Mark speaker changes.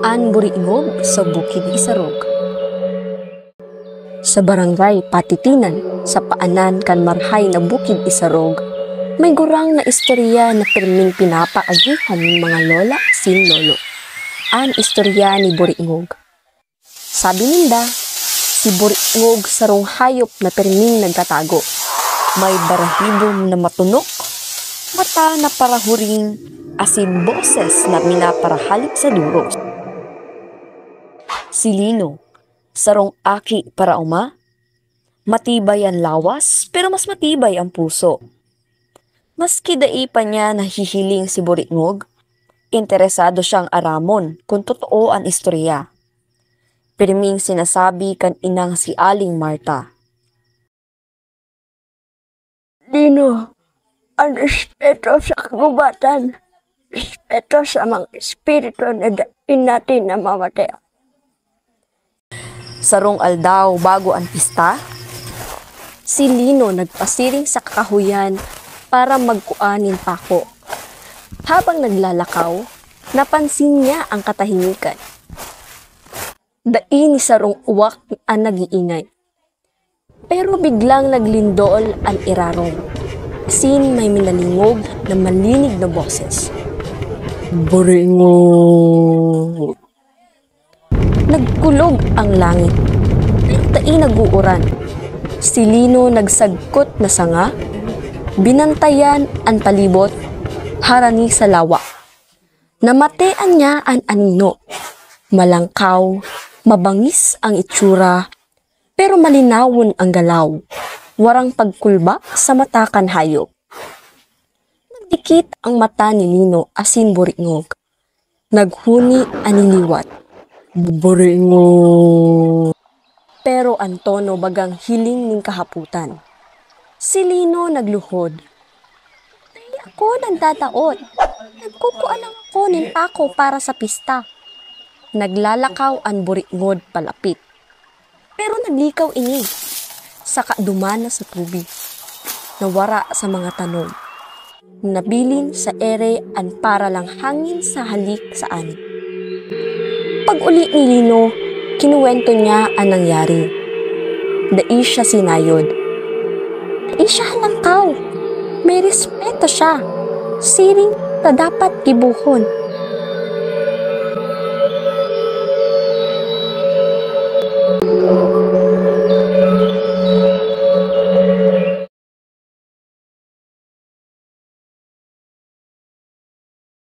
Speaker 1: An buriingog sa Bukid Isarog. Sa barangay Patitinan, sa paanan kan marhay na Bukid Isarog, may gurang na istorya na pirming pinapaagihan ng mga lola sin lolo. An istorya ni buriingog. Sabi ninda, si buriingog sarong hayop na pirming nagtatago. May barahibom na matunok, mata na parahuring, asin boses na minaparahalik sa duros. Si Lino, sarong aki para uma, matibay ang lawas pero mas matibay ang puso. Maski daipa niya nahihiling si buriingog, interesado siyang aramon kung totoo ang istorya. Pirming sinasabi kan inang si Aling Marta.
Speaker 2: Lino, ang respeto sa kagubatan, respeto sa mga espiritu na dain natin na mamatay.
Speaker 1: Sarong aldaw bago ang pista, si Lino nagpasiring sa kakahuyan para magkuanin pako. Habang naglalakaw, napansin niya ang katahimikan. Dain ni sarong uwak ang nagiingay. Pero biglang naglindol ang irarong. Sin may minalingog na malinig na boses.
Speaker 2: Buriingog!
Speaker 1: Nagkulog ang langit. Dain naguuran. Si Lino nagsagkot na sanga. Binantayan ang palibot. Harani sa lawa. Namatean niya ang anino. Malangkaw, mabangis ang itsura, pero malinawon ang galaw. Warang pagkulba sa mata kan hayop. Nagdikit ang mata ni Lino asin buriingog. Naghuni aniliwat.
Speaker 2: Buriingog!
Speaker 1: Pero ang tono bagang hiling ning kahaputan. Si Lino nagluhod. Ay ako nagtataot. Nagkukuan lang ako nin pako para sa pista. Naglalakaw ang buriingog palapit. Pero naglikaw ini. Saka dumana sa tubig. Nawara sa mga tanom. Nabilin sa ere ang para lang hangin sa halik sa ani. Pag uli ni Lino, kinuwento niya ang nangyari. Dai siya sinayod. Dai siya halangkaw. May respeto siya. Siring na dapat gibuhon.